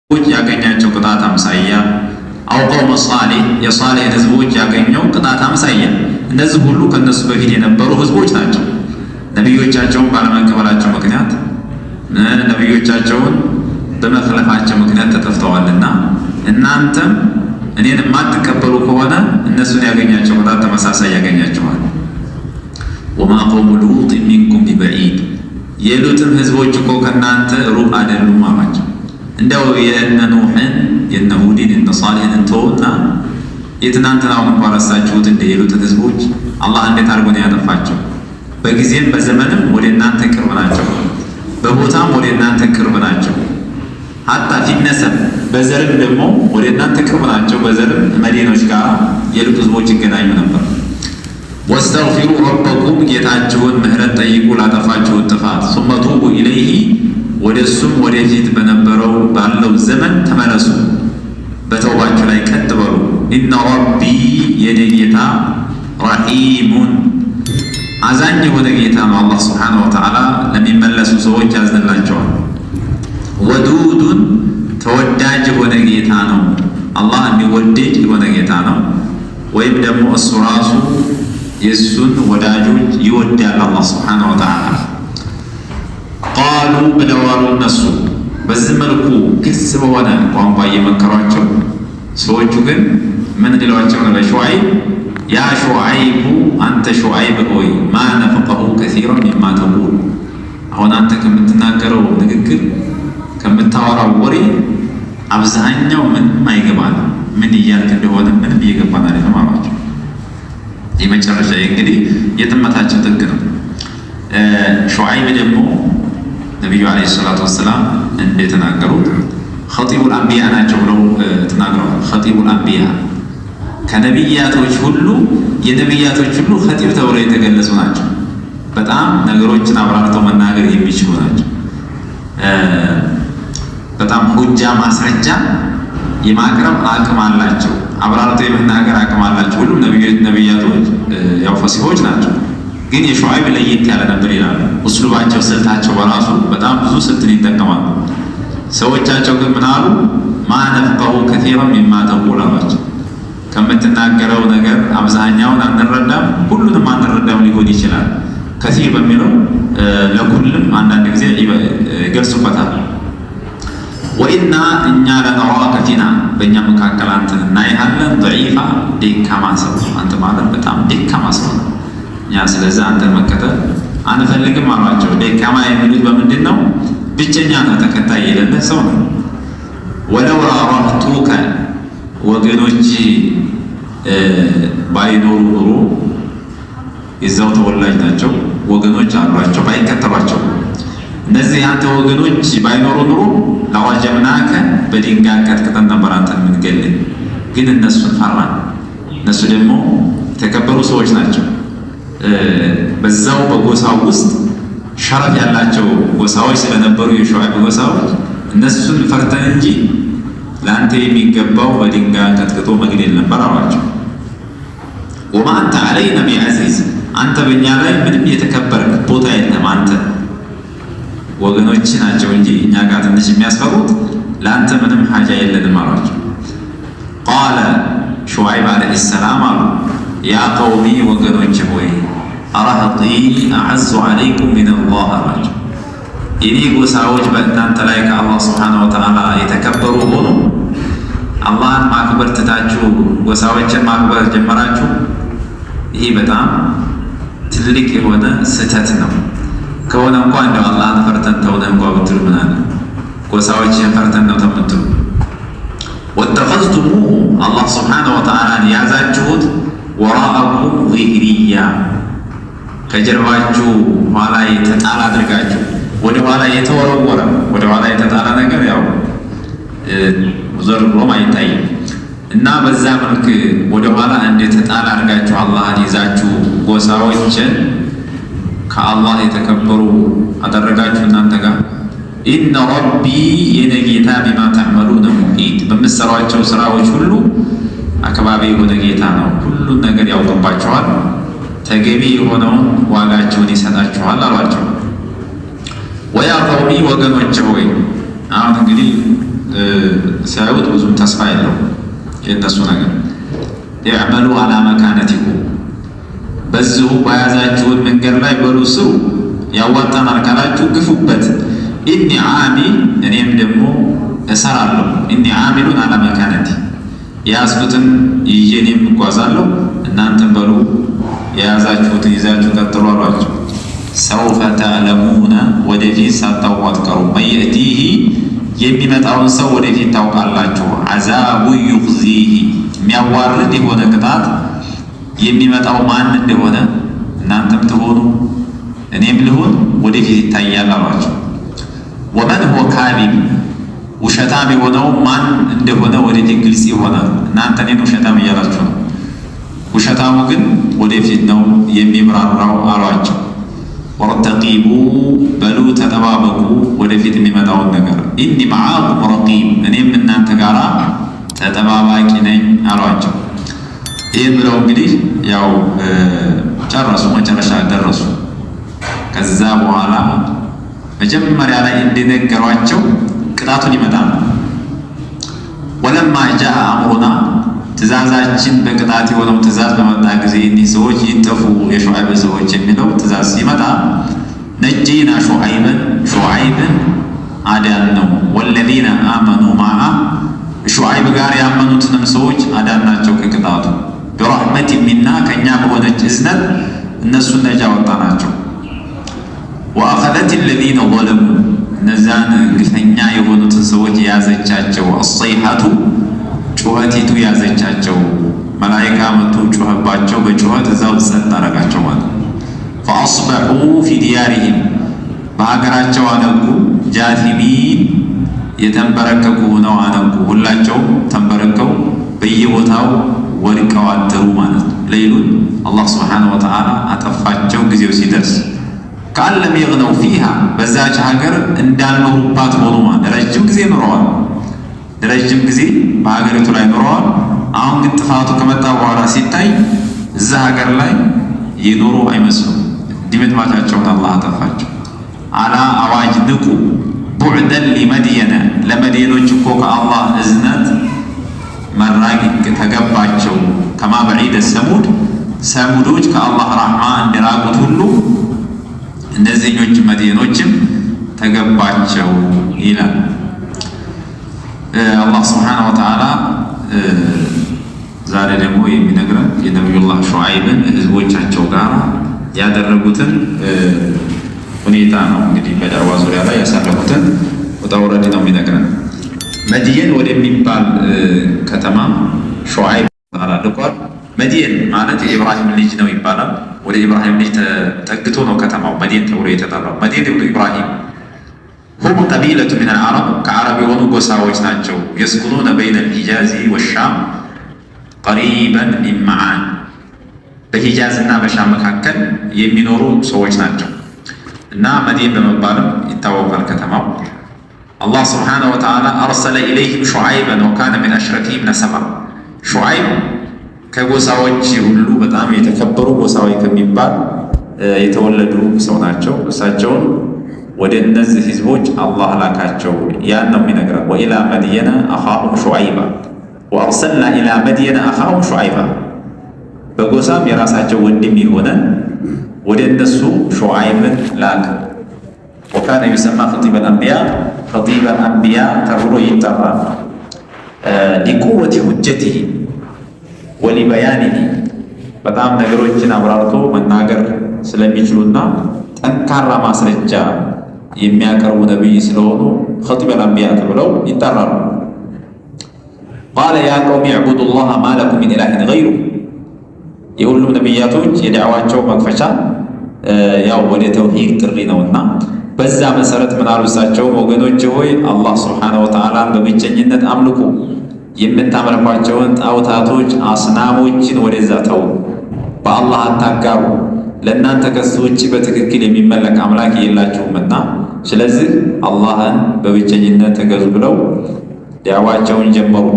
ያገኛቸው ቅጣት አምሳያ አው ቀውመ ሷሊህ የሷሊህ ህዝቦች ያገኘው ቅጣት አምሳያ። እነዚህ ሁሉ ከነሱ በፊት የነበሩ ህዝቦች ናቸው። ነቢዮቻቸውን ባለመቀበላቸው ምክንያት ነቢዮቻቸውን በመክለፋቸው ምክንያት ተጠፍተዋልና እናንተም እኔን የማትቀበሉ ከሆነ እነሱን ያገኛቸው ቅጣት ተመሳሳይ ያገኛቸዋል። ወማ ቀውሙ ሉጥ ሚንኩም ቢበዒድ የሉጥም ህዝቦች እኮ ከእናንተ ሩቅ አይደሉም አሏቸው። እንደው የእነ ኑሕን የእነ ሁድን የእነ ሷሊህን እንተውና የትናንትናውን እንኳ ረሳችሁት እንደ የሉጥን ህዝቦች አላህ እንዴት አድርጎ ነው ያጠፋቸው? በጊዜም በዘመንም ወደ እናንተ ቅርብ ናቸው፣ በቦታም ወደ እናንተ ቅርብ ናቸው። ሀታ ፊነሰብ በዘርም ደግሞ ወደ እናንተ ቅርብ ናቸው። በዘርም መዲኖች ጋር የሉጥ ህዝቦች ይገናኙ ነበር። ወስተግፊሩ ረበኩም ጌታችሁን ምህረት ጠይቁ ላጠፋችሁት ጥፋት። ሱመ ቱቡ ኢለይሂ ወደ እሱም ወደፊት በነበረው ባለው ዘመን ተመለሱ፣ በተውባችሁ ላይ ቀጥ በሉ። ኢነ ረቢ የኔ ጌታ ረሒሙን አዛኝ የሆነ ጌታ ነው። አላህ ስብሓነሁ ወተዓላ ለሚመለሱ ሰዎች ያዝንላቸዋል። ወዱዱን ተወዳጅ የሆነ ጌታ ነው። አላህ የሚወደድ የሆነ ጌታ ነው። ወይም ደግሞ እሱ ራሱ የእሱን ወዳጆች ይወዳል አላህ ስብሓነሁ ወተዓላ። ቃሉ ብለዋሉ እነሱ በዚህ መልኩ ግልጽ በሆነ ቋንቋ እየመከሯቸው፣ ሰዎቹ ግን ምን እንዲሏቸው ነው? ለሹዓይብ ያ ሹዓይቡ አንተ ሹዓይብ ሆይ ማ ነፍቀሁ ከሲረን ሚማ ተቁል አሁን አንተ ከምትናገረው ንግግር ከምታወራው ወሬ አብዛኛው ምንም አይገባል። ምን እያልክ እንደሆነ ምንም እየገባን አይደለም አሏቸው። የመጨረሻ እንግዲህ የጥመታቸው ጥግ ነው። ሹዓይብ ደግሞ ነቢዩ ዓለይሂ ሰላቱ ወሰላም እንደተናገሩት ኸጢቡል አንቢያ ናቸው ብለው ተናግረዋል። ኸጢቡል አንቢያ ከነቢያቶች ሁሉ የነቢያቶች ሁሉ ኸጢብ ተብለው የተገለጹ ናቸው። በጣም ነገሮችን አብራርተው መናገር የሚችሉ ናቸው። በጣም ሁጃ ማስረጃ የማቅረብ አቅም አላቸው። አብራርተው የመናገር አቅም አላቸው። ሁሉም ነቢያቶች ያው ፈሲሆች ናቸው። ግን የሹዓይብ ለየት ያለ ነበር ይላሉ። እስሉባቸው ስልታቸው በራሱ በጣም ብዙ ስልትን ይጠቀማሉ። ሰዎቻቸው ግን ምን አሉ? ማ ነፍቀሁ ከሲረን ሚማ ተቁል አሏቸው። ከምትናገረው ነገር አብዛኛውን አንረዳም፣ ሁሉንም አንረዳም ሊሆን ይችላል። ከሲር በሚለው ለሁሉም አንዳንድ ጊዜ ይገልጹበታል። ወኢና እኛ ለነራከ ፊና በእኛ መካከል አንተን እናይሃለን ደዒፋ ደካማ ሰው፣ አንተ ማለት በጣም ደካማ ሰው ነው። እኛ ስለዚህ አንተን መከተል አንፈልግም አሏቸው። ደካማ የሚሉት በምንድን ነው? ብቸኛ ነው፣ ተከታይ የሌለህ ሰው ነው። ወለው አራህቱከ ወገኖች ባይኖሩ ኑሮ የዛው ተወላጅ ናቸው፣ ወገኖች አሏቸው፣ ባይከተሏቸው እነዚህ አንተ ወገኖች ባይኖሩ ኑሮ ለዋጀምናከ በድንጋይ ቀጥቅጠን ነበር አንተን የምንገልህ። ግን እነሱን ፈራን። እነሱ ደግሞ የተከበሩ ሰዎች ናቸው። በዛው በጎሳው ውስጥ ሸረፍ ያላቸው ጎሳዎች ስለነበሩ የሹዓይብ ጎሳዎች እነሱን ፈርተን እንጂ ለአንተ የሚገባው በድንጋይ ቀጥቅጦ መግደል ነበር አሏቸው። ወማ አንተ ዐለይና ቢዐዚዝ አንተ በእኛ ላይ ምንም የተከበርክ ቦታ የለም። አንተ ወገኖች ናቸው እንጂ እኛ ጋር ትንሽ የሚያስፈሩት ለአንተ ምንም ሐጃ የለንም አሏቸው። ቃለ ሹዓይብ ዓለይሂ ሰላም አሉ ያ ቀውሚ ወገኖች ሆይ አራህጢ አዐዙ ዐለይኩም ሚነላህ አሏቸው። የኔ ጎሳዎች በእናንተ ላይ ከአላህ ስብሓነሁ ወተዓላ የተከበሩ ሆኑ። አላህን ማክበር ትታችሁ ጎሳዎችን ማክበር ጀመራችሁ። ይህ በጣም ትልቅ የሆነ ስህተት ነው። ከሆነ እንኳ እንደው አላህን ፈርተን ተውነ እንኳ ብትሉ ምን አለ? ጎሳዎችን ፈርተን ነው ተምትሉ። ወተኸዝቱሙ አላህ ስብሓነሁ ወተዓላን ያዛችሁት ወራአኩም ዚህሪያ ከጀርባችሁ ኋላ የተጣላ አድርጋችሁ ወደ ኋላ የተወረወረ ወደ ኋላ የተጣላ ነገር ያው ዞር ብሎም አይታይም እና በዛ መልክ ወደ ኋላ እንደተጣላ አድርጋችሁ አላህን ይዛችሁ ጎሳዎችን ከአላህ የተከበሩ አደረጋችሁ እናንተ ጋር። ኢነ ረቢ የኔ ጌታ ቢማ ተዕመሉነ ሙሒጥ በምትሰሯቸው ስራዎች ሁሉ አካባቢ የሆነ ጌታ ነው። ሁሉን ነገር ያውቅባቸዋል፣ ተገቢ የሆነውን ዋጋቸውን ይሰጣቸዋል አሏቸው። ወያ ቀውሚ ወገኖች ሆይ አሁን እንግዲህ ሲያዩት ብዙም ተስፋ የለው የእነሱ ነገር። ኢዕመሉ አላ መካነቲኩም በዚሁ በያዛችሁት መንገድ ላይ በሉ ስሩ፣ ያዋጣናል ካላችሁ ግፉበት። ኢኒ ዓሚል እኔም ደግሞ እሰራለሁ። ኢኒ ዓሚሉን አላ መካነቲ የያዝኩትን ይዤ እኔም እጓዛለሁ፣ እናንተም በሉ የያዛችሁትን ይዛችሁ ቀጥሉ አሏቸው። ሰውፈ ተዕለሙነ ወደፊት ሳታውቁ አትቀሩም። መን የእቲህ የሚመጣውን ሰው ወደፊት ታውቃላችሁ። ዐዛቡ ዩኽዚህ የሚያዋርድ የሆነ ቅጣት የሚመጣው ማን እንደሆነ እናንተም ትሆኑ እኔም ልሆን ወደፊት ይታያል አሏቸው። ወመን ሁወ ካዚብ ውሸታም የሆነው ማን እንደሆነ ወደፊት ግልጽ ይሆናል። እናንተ እኔን ውሸታም እያላችሁ ነው፣ ውሸታሙ ግን ወደፊት ነው የሚብራራው አሏቸው። ወርተቂቡ በሉ ተጠባበቁ ወደፊት የሚመጣውን ነገር። ኢኒ መዓኩም ረቂብ እኔም እናንተ ጋር ተጠባባቂ ነኝ አሏቸው። ይህን ብለው እንግዲህ ያው ጨረሱ፣ መጨረሻ ደረሱ። ከዛ በኋላ መጀመሪያ ላይ እንደነገሯቸው ቅጣቱን ይመጣል። ወለማ ጃአ አምሩና ትእዛዛችን በቅጣት የሆነው ትእዛዝ በመጣ ጊዜ እኒህ ሰዎች ይጠፉ የሹዓይብ ሰዎች የሚለው ትእዛዝ ሲመጣ ነጀይና ሹዓይብን አዳን ነው። ወለዚነ አመኑ ማዓ ሹዓይብ ጋር ያመኑትንም ሰዎች አዳናቸው ከቅጣቱ። ብረሕመት ሚና ከእኛ በሆነች እዝነት እነሱን ነጃ ወጣናቸው። ወአኸዘት ለዚነ ዘለሙ እነዛን ግፈኛ የሆኑትን ሰዎች የያዘቻቸው። አሰይሐቱ ጩኸቲቱ ያዘቻቸው። መላኢካ መጡ ጩኸባቸው፣ በጩኸት እዛው ጸጥ አደረጋቸው ማለት። ፈአስበሑ ፊ ዲያሪሂም በሀገራቸው አነጉ። ጃቲሚን የተንበረከኩ ሆነው አነጉ። ሁላቸውም ተንበረከው በየቦታው ወድቀው አደሩ ማለት ነው። ሌሉን አላህ ስብሓነሁ ወተዓላ አጠፋቸው ጊዜው ሲደርስ። ከአለም የግነው ፊሃ በዛች ሀገር እንዳልኖሩባት ሆኑ ማለት። ረጅም ጊዜ ኑረዋል፣ ረጅም ጊዜ በሀገሪቱ ላይ ኑረዋል። አሁን ግን ጥፋቱ ከመጣ በኋላ ሲታይ እዛ ሀገር ላይ የኖሩ አይመስሉም። ድምጥማታቸውን አላህ አጠፋቸው። አላ አዋጅ ንቁ፣ ቡዕደን ሊመድየነ ለመድየኖች እኮ ከአላህ እዝነት መራቅ ተገባቸው። ከማ በዒደ ሰሙድ ሰሙዶች ከአላህ ራሕማ እንደራቁት ሁሉ እነዚህኞች መድየኖችም ተገባቸው ይላል አላህ ስብሓነሁ ወተዓላ። ዛሬ ደግሞ የሚነግረን የነቢዩላህ ሹዓይብን ህዝቦቻቸው ጋር ያደረጉትን ሁኔታ ነው። እንግዲህ በዳዕዋ ዙሪያ ላይ ያሳለፉትን ውጣ ውረድ ነው የሚነግረን። መድየን ወደሚባል ከተማ ሹዓይብ ልኳል። መድየን ማለት የኢብራሂም ልጅ ነው ይባላል። ወደ ኢብራሂም ልጅ ተጠግቶ ነው ከተማው መድየን ተብሎ የተጠራው። መድየን ብሎ ኢብራሂም ሁም ቀቢለቱ ሚን አልዓረብ ከዓረብ የሆኑ ጎሳዎች ናቸው። የስኩኑነ በይነ ልሂጃዚ ወሻም ቀሪበን ሚን መዓን በሂጃዝ እና በሻም መካከል የሚኖሩ ሰዎች ናቸው እና መድየን በመባልም ይታወቃል ከተማው። አላህ ስብሓነሁ ወተዓላ አርሰለ ኢለይህም ሹዓይበን ወካነ ሚን አሽረፊሂም ነሰባ። ሹዓይብ ከጎሳዎች ሁሉ በጣም የተከበሩ ጎሳዎች ከሚባል የተወለዱ ሰው ናቸው። እሳቸውን ወደ እነዚህ ህዝቦች አላህ ላካቸው። ያን ነው የሚነግረን። ወኢላ መድየነ አኻሁም ሹዓይባ ወአርሰልና ኢላ መድየነ አኻሁም ሹዓይባ። በጎሳም የራሳቸው ወንድም የሆነ ወደ እነሱ ሹዓይብን ላክ። ወካነ ዩሰማ ኸጢበል አንቢያ፣ ኸጢበል አንቢያ ተብሎ ይጠራል። ሊቁወቲ ሁጀቲሂ ወሊበያኒሂ በጣም ነገሮችን አብራርቶ መናገር ስለሚችሉና ጠንካራ ማስረጃ የሚያቀርቡ ነቢይ ስለሆኑ ኸጢበል አንቢያ ተብለው ይጠራሉ። ቃለ ያ ቀውሚ ዕቡዱላህ ማ ለኩም ሚን ኢላሂን ገይሩ። የሁሉም ነቢያቶች የዳዕዋቸው መክፈቻ ያው ወደ ተውሂድ ጥሪ ነውና በዛ መሰረት ምን አሉ እሳቸው? ወገኖች ሆይ አላህ ስብሓነሁ ወተዓላን በብቸኝነት አምልኩ፣ የምታመልኳቸውን ጣዖታቶች አስናሞችን ወደዛ ተው፣ በአላህ አታጋሩ፣ ለእናንተ ከሱ ውጭ በትክክል የሚመለክ አምላክ የላችሁምና ስለዚህ አላህን በብቸኝነት ተገዙ ብለው ዳዕዋቸውን ጀመሩ።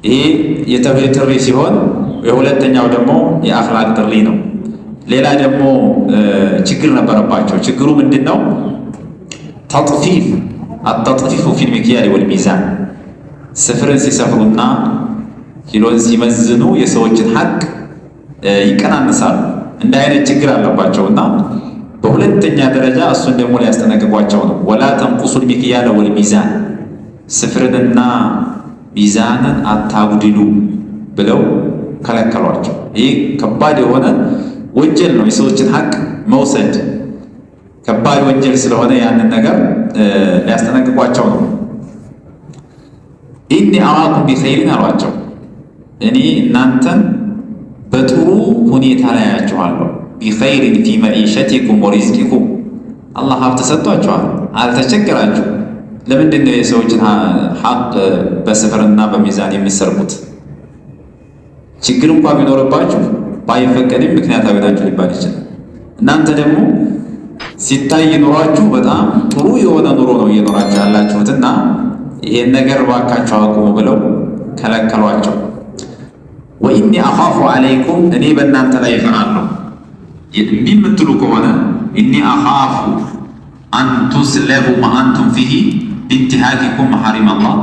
ይሄ የተውሂድ ጥሪ ሲሆን የሁለተኛው ደግሞ የአኽላቅ ጥሪ ነው። ሌላ ደግሞ ችግር ነበረባቸው። ችግሩ ምንድን ነው? ተጥፊፍ አተጥፊፉ ፊል ሚክያል ወልሚዛን ስፍርን ሲሰፍሩና ኪሎን ሲመዝኑ የሰዎችን ሐቅ ይቀናነሳሉ። እንደ አይነት ችግር አለባቸውና በሁለተኛ ደረጃ እሱን ደግሞ ሊያስጠነቅቋቸው ነው። ወላ ተንቁሱል ሚክያለ ወልሚዛን ስፍርንና ሚዛንን አታጉድሉ ብለው ከለከሏቸው። ይህ ከባድ የሆነ ወንጀል ነው። የሰዎችን ሐቅ መውሰድ ከባድ ወንጀል ስለሆነ ያንን ነገር ሊያስጠነቅቋቸው ነው። ኢኒ አራኩም ቢኸይሪን አሏቸው። እኔ እናንተን በጥሩ ሁኔታ ላይ አያችኋለሁ። ቢኸይሪን ፊ መዒሸቲኩም ወሪዝቂኩም አላህ ሀብት ሰጥቷችኋል፣ አልተቸገራችሁ። ለምንድን ነው የሰዎችን ሐቅ በስፍርና በሚዛን የምትሰርቁት? ችግር እንኳ ቢኖርባችሁ ባይፈቀድም ምክንያታዊ ናችሁ ሊባል ይችላል። እናንተ ደግሞ ሲታይ ኑሯችሁ በጣም ጥሩ የሆነ ኑሮ ነው እየኖራችሁ ያላችሁትና ይሄን ነገር ባካችሁ አቁሙ ብለው ከለከሏቸው። ወኢኒ አኻፉ አለይኩም እኔ በእናንተ ላይ እፈራለሁ እምቢ የምትሉ ከሆነ ኢኒ አኻፉ አን ቱስለቡ ማ አንቱም ፊሂ ቢንቲሃኪኩም መሐሪም አላህ